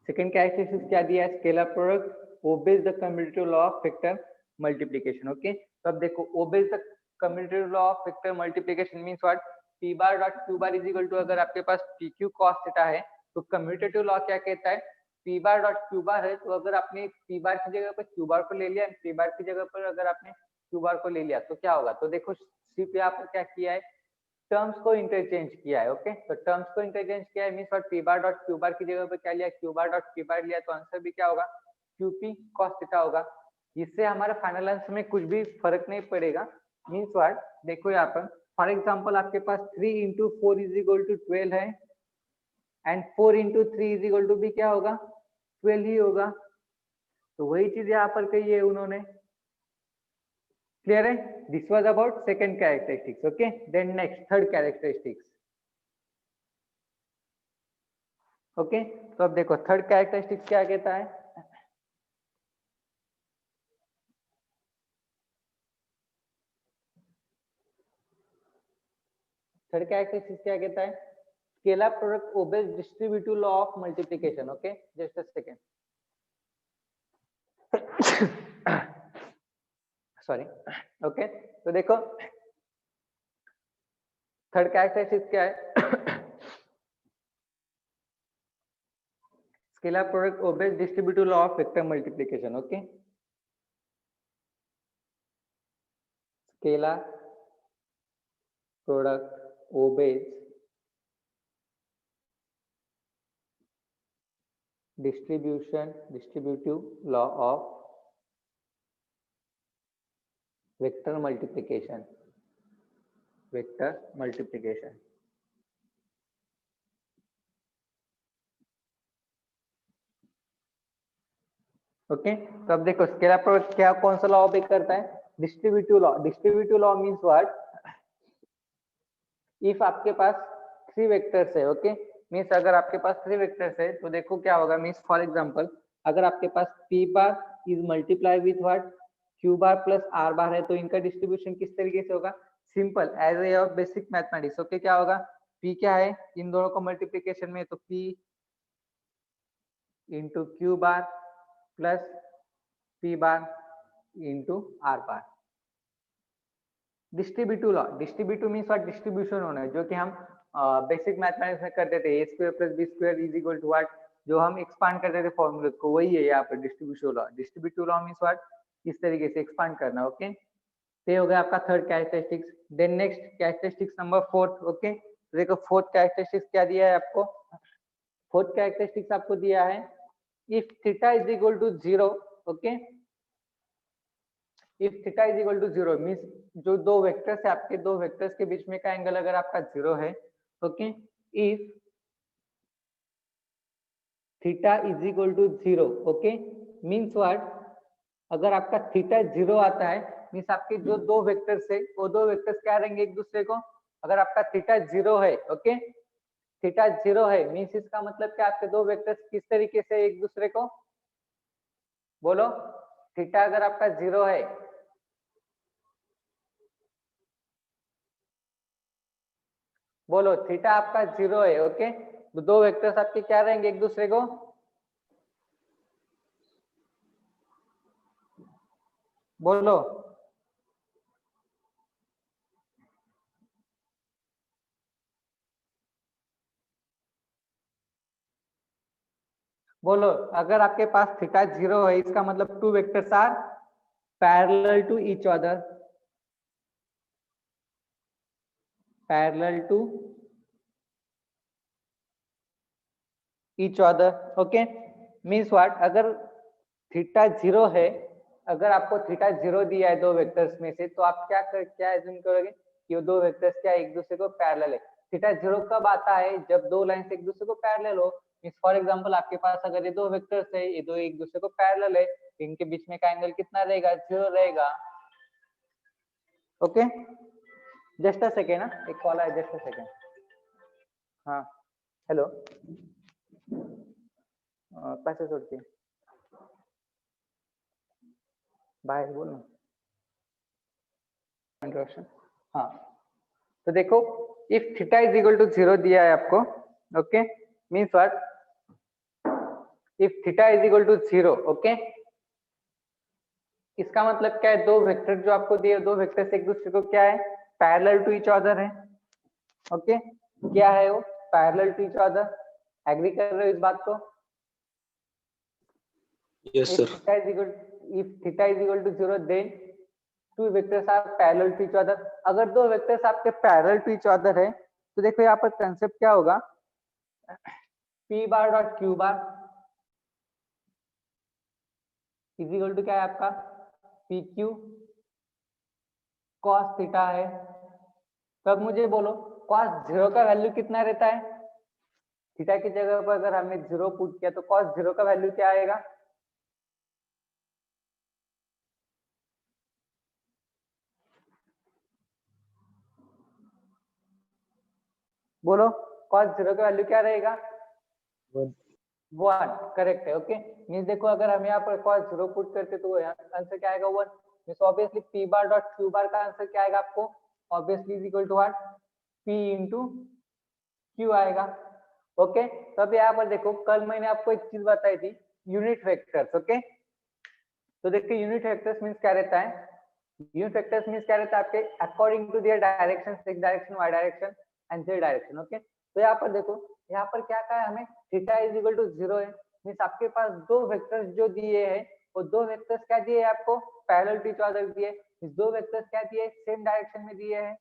Second characteristics क्या दिया है, scalar product obeys the commutative law of vector multiplication. Okay, तो अब देखो obeys the commutative law of vector multiplication means what, p bar dot q bar is equal to, अगर आपके पास pq cos theta है तो कम्यूटेटिव लॉ क्या कहता है, p बार डॉट q बार है, तो अगर आपने p बार की जगह पर q बार को ले लिया, p बार की जगह पर अगर आपने q बार को ले लिया तो क्या होगा, तो देखो सिर्फ यहाँ पर क्या किया है, टर्म्स को इंटरचेंज किया है। ओके, तो टर्म्स को इंटरचेंज किया है means what, p bar dot q बार की जगह पर क्या लिया, q बार डॉट p बार लिया, तो आंसर भी क्या होगा, qp cos थीटा होगा। इससे हमारे फाइनल आंसर में कुछ भी फर्क नहीं पड़ेगा। मींस व्हाट, देखो यहाँ पर फॉर एग्जांपल आपके पास 3 into 4 इज इक्वल टू 12 है and 4 into 3 is equal to भी क्या होगा, 12 ही होगा। तो वही चीज यहाँ पर कही है उन्होंने। क्लियर है, this was about second characteristics. Okay, then next third characteristics. Okay, तो अब देखो थर्ड कैरेक्टरिस्टिक्स क्या कहता है, थर्ड कैरेक्टरिस्टिक्स क्या कहता है, scalar product obeys distributive law of multiplication. Okay, just a second, sorry. Okay, तो देखो थर्ड कैरेक्टरिस्टिक्स क्या है, scalar product obeys distributive law of vector multiplication. Okay, scalar product obeys distributive law of vector multiplication, vector multiplication। Okay, तो अब देखो scalar product क्या कौन सा लॉ ऑफ करता है, distributive law. Distributive law means what, if आपके पास 3 वेक्टर्स है, ओके, मींस अगर आपके पास 3 वेक्टर्स है तो देखो क्या होगा, मींस फॉर एग्जांपल अगर आपके पास p bar is multiply with what, q bar plus r bar है, तो इनका डिस्ट्रीब्यूशन किस तरीके से होगा, simple as a of basic mathematics. Okay, क्या होगा, p क्या है इन दोनों को मल्टीप्लिकेशन में, तो p into q bar plus p bar into r bar. Distributive law, distributive means what, distribution होना है, जो कि हम बेसिक मैथमेटिक्स में करते थे, a square plus b square is equal to what, जो हम एक्सपांड करते थे फॉर्मूले को, वही है यहाँ पर distributive law. Distributive law means what, इस तरीके से एक्सपांड करना। ओके, तो ये हो गया आपका third characteristics. Then next characteristics number fourth. Okay, तो देखो फोर्थ कैरेक्टरिस्टिक्स क्या दिया है आपको, फोर्थ कैरेक्टरिस्टिक्स आपको दिया है if theta is equal to 0। Okay, if theta is equal to 0 means जो दो वेक्टर्स है, आपके दो वेक्टर्स के बीच में का एंगल अगर आपका 0 है, okay, if theta is equal to 0, okay, means what, अगर आपका थीटा 0 आता है मींस आपके जो दो वेक्टर्स है वो दो वेक्टर्स क्या रहेंगे एक दूसरे को, अगर आपका थीटा 0 है, ओके, थीटा 0 है मींस इसका मतलब क्या, आपके दो वेक्टर्स किस तरीके से एक दूसरे को, बोलो, थीटा अगर आपका 0 है, बोलो थीटा आपका 0 है, ओके, तो दो वेक्टर्स आपके क्या रहेंगे एक दूसरे को, बोलो, बोलो, अगर आपके पास थीटा 0 है इसका मतलब two vectors are parallel to each other, parallel to each other. Okay, means what, अगर थीटा 0 है, अगर आपको थीटा 0 दिया है दो वेक्टर्स में से, तो आप क्या एज्यूम करोगे कि वो दो वेक्टर्स क्या एक दूसरे को पैरेलल है। थीटा 0 कब आता है, जब दो लाइंस एक दूसरे को पैरेलल हो। मींस फॉर एग्जांपल आपके पास अगर ये दो वेक्टर्स है, ये दो एक दूसरे को पैरेलल है, इनके बीच में का एंगल कितना रहेगा, 0 रहेगा। ओके, जस्ट अ सेकेंड, एक कॉल है, जस्ट अ सेकेंड। हाँ, हेलो, पैसे छोड़ती बाय, बोलो इंट्रोडक्शन। हाँ, तो देखो if theta is equal to 0 दिया है आपको, okay, means what, if theta is equal to 0, okay. इसका मतलब क्या है, दो वेक्टर जो आपको दिए, दो वेक्टर से एक दूसरे को क्या है, पैरेलल टू ईच अदर है, ओके। क्या है वो, parallel to each other. Agree कर रहे हो इस बात को? Yes, if sir. theta is equal to 0, then two vectors are parallel to each other। अगर दो वेक्टर्स आपके पैरेलल टू ईच अदर है तो देखो यहाँ पर कंसेप्ट क्या होगा, p bar dot q bar is equal to क्या है आपका, पी क्यू कॉस थीटा है। तो अब मुझे बोलो कॉस 0 का वैल्यू कितना रहता है, थीटा की जगह पर अगर हमने 0 पुट किया तो कॉस 0 का वैल्यू क्या आएगा, बोलो कॉस 0 का वैल्यू क्या रहेगा, 1, करेक्ट है, ओके। मींस देखो अगर हम यहाँ पर कॉस 0 पुट करते तो आंसर क्या आएगा, 1। Means obviously p bar dot q bar का आंसर क्या आएगा आपको, obviously is equal to what, p into q आएगा, ओके। तो अब यहाँ पर देखो कल मैंने आपको एक चीज बताई थी, यूनिट वेक्टर्स, ओके। तो देखिए यूनिट वेक्टर्स मींस क्या रहता है, यूनिट वेक्टर्स मींस क्या रहता है आपके according to their direction, x direction, y direction and z direction, okay. तो यहाँ पर देखो, यहाँ पर क्या कहा है हमें, थीटा इज इक्वल टू 0 है, मींस आपके पास दो वेक्टर्स जो दिए हैं, वो दो वेक्टर्स क्या दिए हैं आपको, पैरेलल टू ईच अदर दिए, इस दो वेक्टर्स क्या दिए, सेम डायरेक्शन में दिए हैं।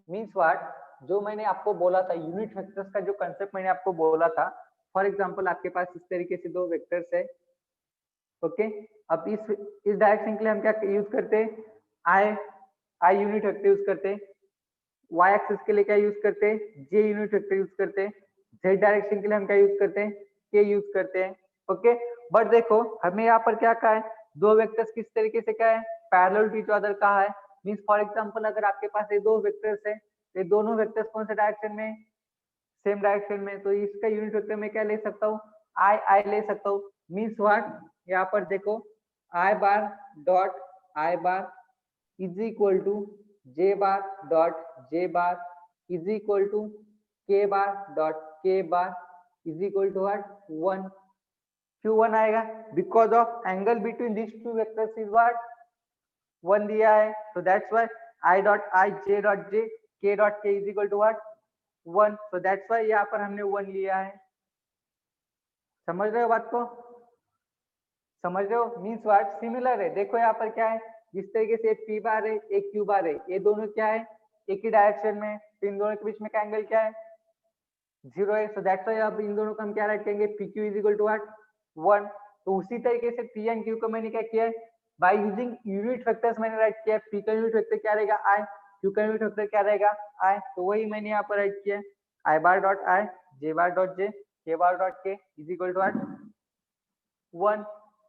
मींस व्हाट, जो मैंने आपको बोला था यूनिट वेक्टर्स का जो कंसेप्ट मैंने आपको बोला था, फॉर एग्जांपल आपके पास इस तरीके से दो वेक्टर्स है, ओके। अब इस डायरेक्शन के लिए हम क्या यूज करते हैं, आई यूनिट वेक्टर यूज करते हैं, y एक्सिस के लिए क्या यूज करते हैं, j यूनिट वेक्टर यूज करते हैं, z डायरेक्शन के लिए हम क्या यूज करते हैं, k यूज करते हैं, ओके। बट देखो हमें यहाँ पर क्या कहा है, दो वेक्टर्स किस तरीके से क्या है, पैरेलल टू ईच अदर कहा है। मींस फॉर एग्जांपल अगर आपके पास ये दो वेक्टर्स है, ये दोनों वेक्टर्स कौन से डायरेक्शन में, सेम डायरेक्शन में, तो इसका यूनिट वेक्टर मैं क्या ले सकता हूँ, आई ले सकता हूँ। मींस व्हाट, यहाँ पर देखो I bar dot I bar is equal to J bar dot J bar is equal to K bar dot K bar is equal to what, 1। क्यों 1 आएगा, because of angle between this two vectors is what, 1 दिया है, so that's why I dot I j dot j k dot k is equal to what, 1। so that's why यहाँ पर हमने 1 लिया है। समझ रहे हो बात को, समझ रहे हो, मीन्स व्हाट, सिमिलर है। देखो यहाँ पर क्या है, जिस तरीके से p बार है, एक q बार है, ये दोनों क्या है, एक ही डायरेक्शन में, तो इन दोनों के बीच में का एंगल क्या है, 0 है। so that's why अब इन दोनों को हम क्या राइट करेंगे, pq is equal to what, 1। तो उसी तरीके से p एंड q को मैंने क्या किया है, बाय यूजिंग यूनिट वेक्टर्स मैंने राइट किया, p का यूनिट वेक्टर क्या रहेगा i, q का यूनिट वेक्टर क्या रहेगा i, तो वही मैंने यहाँ पर राइट किया, i bar dot i, j bar dot j, k bar dot k is equal to what, 1।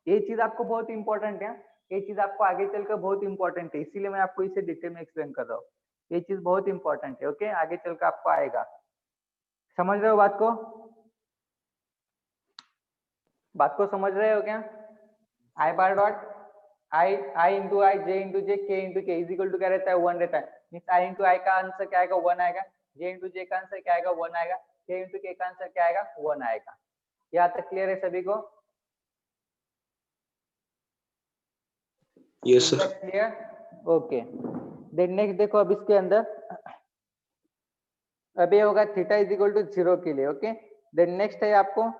ये चीज आपको बहुत इंपॉर्टेंट है, ये चीज आपको आगे चलकर बहुत इंपॉर्टेंट है, इसीलिए मैं आपको इसे डिटेल में एक्सप्लेन कर रहा हूँ। ये चीज बहुत इंपॉर्टेंट है, ओके, आगे चलकर आपको आएगा। समझ रहे हो बात को समझ रहे हो क्या, I bar dot I into I, J into J, K into के इज इक्वल टू क्या रहता है, 1 रहता है। मींस आई इंटू आई का आंसर क्या आएगा, 1 आएगा, जे इंटू जे का आंसर क्या आएगा, 1 आएगा, के इंटू के का आंसर क्या आएगा, 1 आएगा। यहाँ तक क्लियर है सभी को, Yes, sir. Clear, okay. Then next देखो, अब इसके अंदर अभी होगा थीटा इज इक्वल टू 0 के लिए, ओके। देन नेक्स्ट है आपको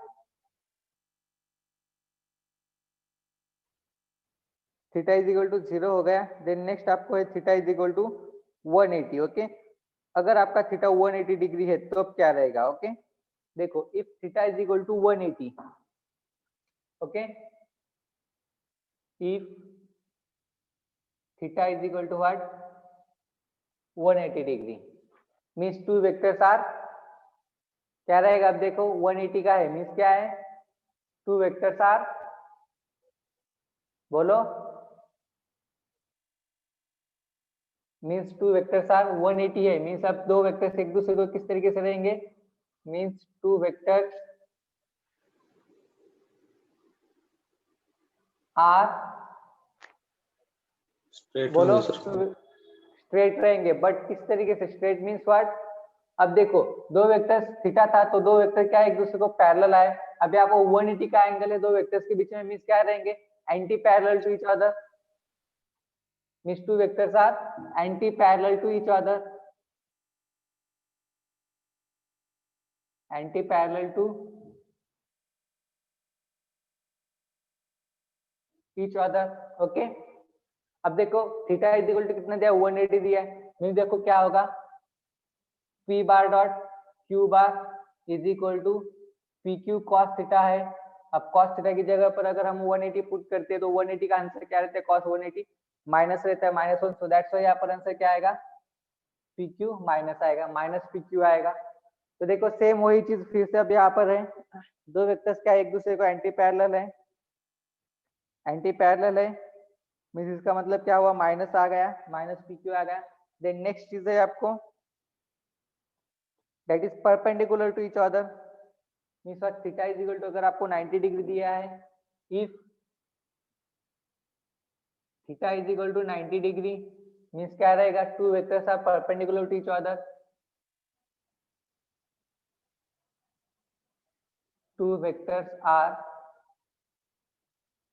थीटा इज इक्वल टू 0 हो गया। देन नेक्स्ट आपको है theta is equal to 180, okay. अगर आपका थीटा 180 डिग्री है तो अब क्या रहेगा, ओके। देखो if theta is equal to 180, okay, if theta is equal to what, 180 degree, means two vectors are क्या रहेगा, अब देखो 180 का है, मींस क्या है, टू वेक्टर्स आर, बोलो, मींस टू वेक्टर्स आर 180 है, मींस अब दो वेक्टर्स एक दूसरे को किस तरीके से रहेंगे, means two vectors are, Straight बोलो, line, sir. स्ट्रेट रहेंगे, बट किस तरीके से, स्ट्रेट मींस व्हाट, अब देखो दो वेक्टर्स थीटा था तो दो वेक्टर क्या एक दूसरे को पैरेलल आए, अभी आपको 180 का एंगल है दो वेक्टर्स के बीच में, मींस क्या रहेंगे, anti parallel to each other, means two vectors are anti parallel to each other, anti parallel to each other. Okay, अब देखो थीटा इज इक्वल टू कितना दिया, 180 दिया है, मींस देखो क्या होगा, P bar dot Q bar is equal to P Q cos theta है। अब कॉस थीटा की जगह पर अगर हम 180 पुट करते हैं तो 180 का आंसर क्या रहता है, कॉस 180 माइनस रहता है -1, सो दैट्स व्हाई यहाँ पर आंसर क्या आएगा, पी क्यू माइनस आएगा, माइनस पी क्यू आएगा। तो देखो सेम वही चीज फिर से अब यहाँ पर है, दो वेक्टर्स क्या एक दूसरे को एंटी पैरेलल है, एंटी पैरेलल है, मींस इसका मतलब क्या हुआ, माइनस आ गया, माइनस पी क्यू आ गया। देन नेक्स्ट चीज है आपको that is perpendicular to each other, means what, theta is equal to अगर आपको 90 डिग्री दिया है, if theta is equal to 90 degree means क्या रहेगा, two vectors are perpendicular to each other, two vectors are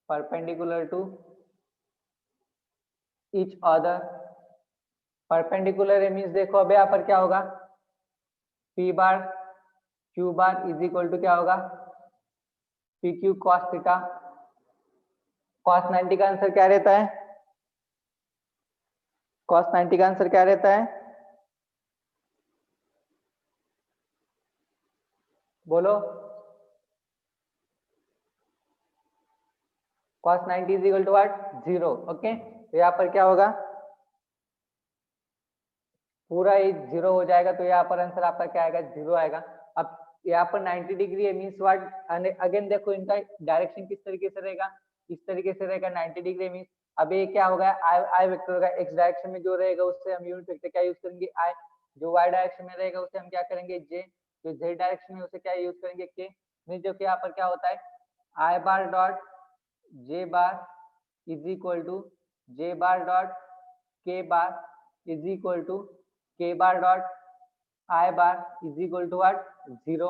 perpendicular to each other, perpendicular है means देखो अब यहाँ पर क्या होगा, P bar Q bar is equal to क्या होगा, P Q cos theta, cos 90 का आंसर क्या रहता है, कॉस 90 का आंसर क्या रहता है, बोलो, cos 90 is equal to what, 0। Okay, तो यहाँ पर क्या होगा, पूरा ये 0 हो जाएगा, तो यहाँ पर आंसर आपका क्या आएगा, 0 आएगा। अब यहाँ पर 90 डिग्री है मींस व्हाट, अगेन देखो इनका डायरेक्शन किस तरीके से रहेगा, इस तरीके से रहेगा, 90 डिग्री मींस अब ये क्या होगा, आई वेक्टर होगा, एक्स डायरेक्शन में जो रहेगा उससे हम यूनिट वेक्टर क्या यूज करेंगे, आई, जो वाई डायरेक्शन में रहेगा उसे हम क्या करेंगे, जे, जो जेड डायरेक्शन में उसे क्या यूज करेंगे, के, मींस जो कि यहाँ पर क्या होता है, I bar dot J bar is equal to J bar dot K bar is equal to K bar dot I bar is equal to what, 0,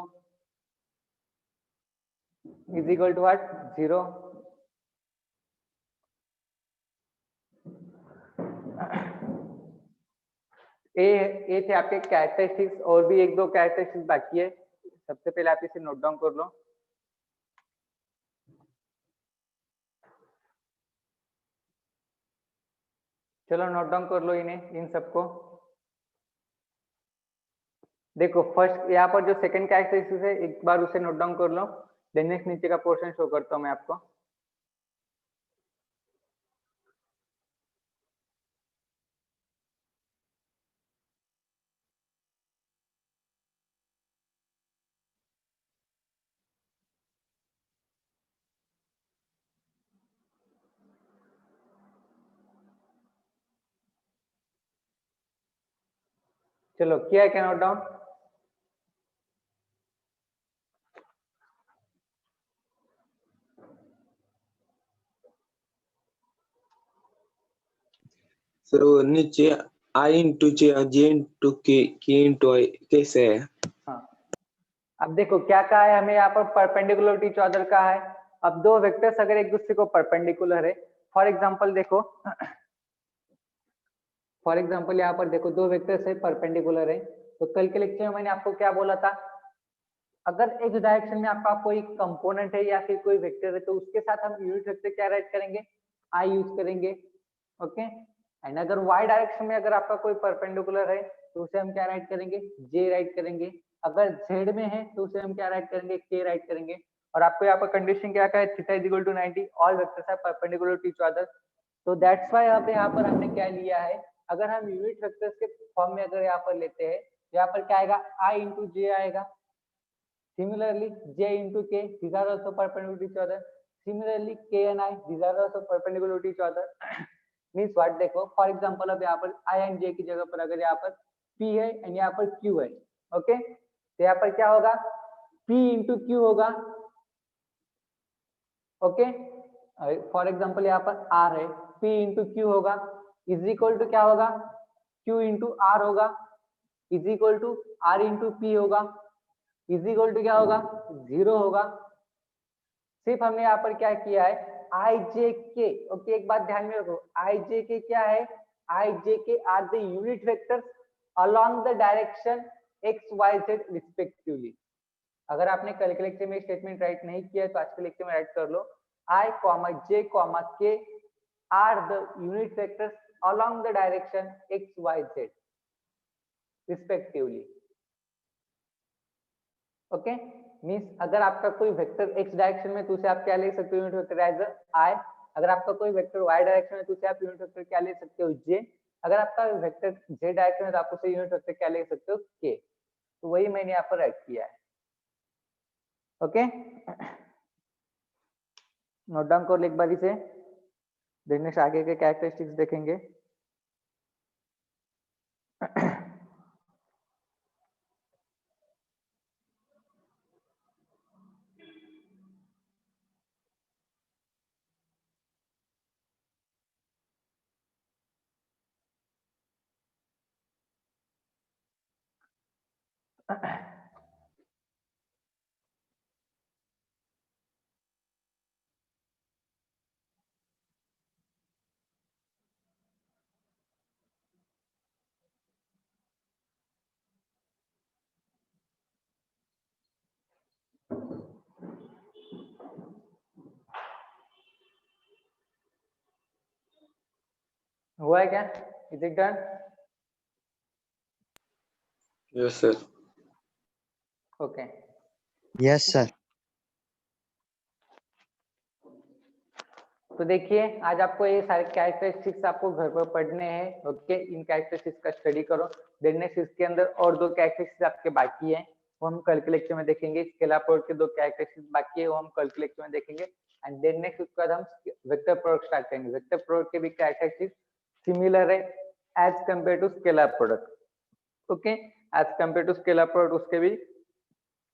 is equal to what, 0। ये थे आपके कैरेक्टरिस्टिक्स, और भी एक दो कैरेक्टरिस्टिक्स बाकी है, सबसे पहले आप इसे नोट डाउन कर लो। चलो नोट डाउन कर लो इन्हें, इन सबको। देखो फर्स्ट यहाँ पर जो सेकंड कैरेक्टरिस्टिक्स है एक बार उसे नोट डाउन कर लो, देन नेक्स्ट नीचे का पोर्शन शो करता हूँ मैं आपको। चलो किया है क्या नोट डाउन? सर वो नीचे आई इंटू जे इंटू के इंटू आई कैसे है? हाँ, अब देखो क्या कहा है हमें यहाँ पर, परपेंडिकुलर टू ईच अदर कहा है। अब दो वेक्टर्स अगर एक दूसरे को परपेंडिकुलर है, फॉर एग्जांपल देखो, फॉर एग्जांपल यहाँ पर देखो दो वेक्टर्स है परपेंडिकुलर है, तो कल के लेक्चर में मैंने आपको क्या बोला था, अगर एक्स डायरेक्शन में आपका कोई कंपोनेंट है या फिर कोई वेक्टर है तो उसके साथ हम यूनिट वेक्टर क्या राइट करेंगे, आई यूज करेंगे। ओके, एंड अगर वाई डायरेक्शन में अगर आपका कोई परपेंडिकुलर है तो उसे हम क्या राइट करेंगे, जे राइट करेंगे। अगर जेड में है तो उसे हम क्या राइट करेंगे, के राइट करेंगे। और आपको यहाँ पर कंडीशन क्या है, theta is equal to 90, all vectors are perpendicular to each other. तो दैट्स व्हाई अब यहाँ पर हमने क्या लिया है, अगर हम यूनिट वेक्टर्स के फॉर्म में अगर यहाँ पर लेते हैं तो यहाँ पर क्या आएगा, आई इंटू जे आएगा। Similarly, j into k, these are also perpendicular to each other. Similarly, k and I, these are also perpendicular to each other. Means what? देखो, for example, अब यहाँ पर I and j की जगह पर अगर यहाँ पर p है and यहाँ पर q है, ओके, तो यहाँ पर क्या होगा, p into q होगा, ओके। फॉर एग्जाम्पल यहाँ पर r है, p into q होगा, इज इक्वल टू क्या होगा, q into r होगा, is equal to r into p होगा, इज इक्वल टू क्या होगा, 0 होगा। सिर्फ हमने यहाँ पर क्या किया है आई जे के। ओके, एक बात ध्यान में रखो, आई जे के क्या है, I J K are the unit vectors along the direction X Y Z respectively. अगर आपने कल के लेक्चर में स्टेटमेंट राइट नहीं किया तो आज के लेक्चर में राइट कर लो, I comma J comma K are the unit vectors along the direction X Y Z respectively. Okay, means अगर आपका कोई वेक्टर एक्स डायरेक्शन में तो उसे आप क्या ले सकते हो, यूनिट वेक्टर एज आई। अगर आपका कोई वेक्टर वाई डायरेक्शन में तो उसे आप यूनिट वेक्टर क्या ले सकते हो, जे। अगर आपका वेक्टर जे डायरेक्शन में तो आप उसे यूनिट वेक्टर क्या ले सकते हो, के। तो वही मैंने यहाँ पर राइट किया है। ओके, नोट डाउन कर ले एक बारी से, देखने से आगे के कैरेक्टरिस्टिक्स देखेंगे। हुआ है क्या, is it done? Yes, sir. Okay, yes sir. तो देखिए आज आपको ये सारे कैरेक्टरिस्टिक्स आपको घर पर पढ़ने हैं। ओके, इन कैरेक्टरिस्टिक्स का स्टडी करो। देन नेक्स्ट इसके अंदर और दो कैरेक्टरिस्टिक्स आपके बाकी हैं, वो हम कल के लेक्चर में देखेंगे। स्केलर प्रोडक्ट के दो कैरेक्टरिस्टिक्स बाकी है, वो हम कल के लेक्चर में देखेंगे। एंड देन नेक्स्ट उसके बाद हम वेक्टर प्रोडक्ट स्टार्ट करेंगे। वेक्टर प्रोडक्ट के भी कैरेक्टरिस्टिक्स सिमिलर है as compare to scalar product. Okay, as compare to scalar product उसके भी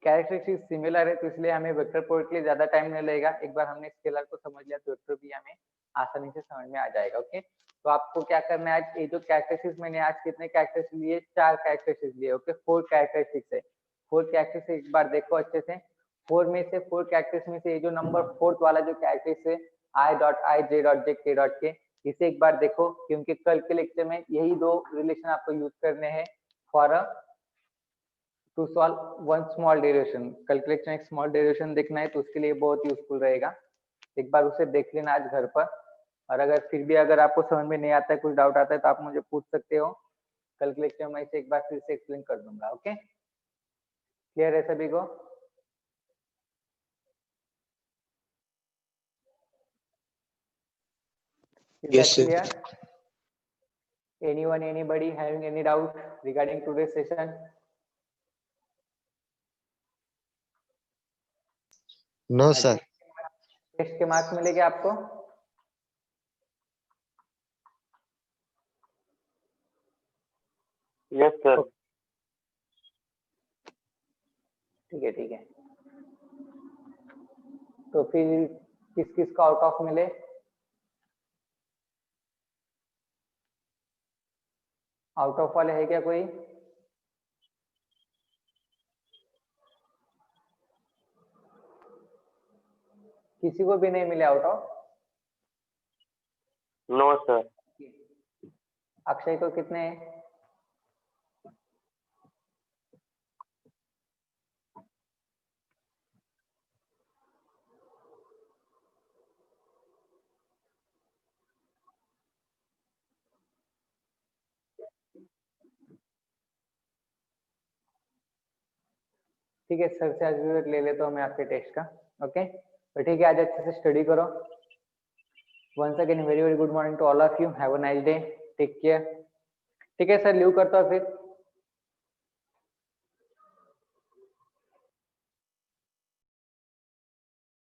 कैरेक्टरिस्टिक्स सिमिलर है, तो इसलिए हमें वेक्टर प्रोडक्ट के लिए ज्यादा टाइम नहीं लगेगा। एक बार हमने स्केलर को समझ लिया तो वेक्टर भी हमें आसानी से समझ में आ जाएगा। ओके, तो आपको क्या करना है, आज ये जो कैरेक्टरिस्टिक्स मैंने आज कितने कैरेक्टरिस्टिक्स लिए, 4 कैरेक्टरिस्टिक्स लिए। ओके, 4 कैरेक्टरिस्टिक्स है। 4 कैरेक्टरिस्टिक्स एक बार देखो अच्छे से। 4 में से 4 कैरेक्टर्स में से ये जो नंबर 4th वाला जो कैरेक्टरिस्टिक्स है I dot I J dot J के डॉट के, इसे एक बार देखो, क्योंकि कल के लेक्चर में यही दो रिलेशन आपको यूज करने हैं for to solve one small derivation. Calculation एक स्मॉल डेरिवेशन देखना है तो उसके लिए बहुत यूजफुल रहेगा। एक बार उसे देख लेना आज घर पर, और अगर फिर भी अगर आपको समझ में नहीं आता है, कुछ डाउट आता है, तो आप मुझे पूछ सकते हो। कैलकुलेशन में इसे एक बार फिर से एक्सप्लेन कर दूंगा। ओके, क्लियर है सभी को? Yes, sir. Clear? Anyone, anybody having any doubt regarding today's session? No sir. Test के मार्क्स मिलेंगे आपको? Yes sir. ठीक है, ठीक है। तो फिर किस किस का आउट ऑफ मिले? आउट ऑफ वाले है क्या कोई? किसी को भी नहीं मिले out of? No sir. Akshay को कितने हैं? ठीक है, सर से आज विवेक ले लेता हूँ मैं आपके टेस्ट का। ओके, तो ठीक है, आज अच्छे से स्टडी करो। Once again very very good morning to all of you, have a nice day, take care. ठीक है सर, लीव करता हूँ फिर।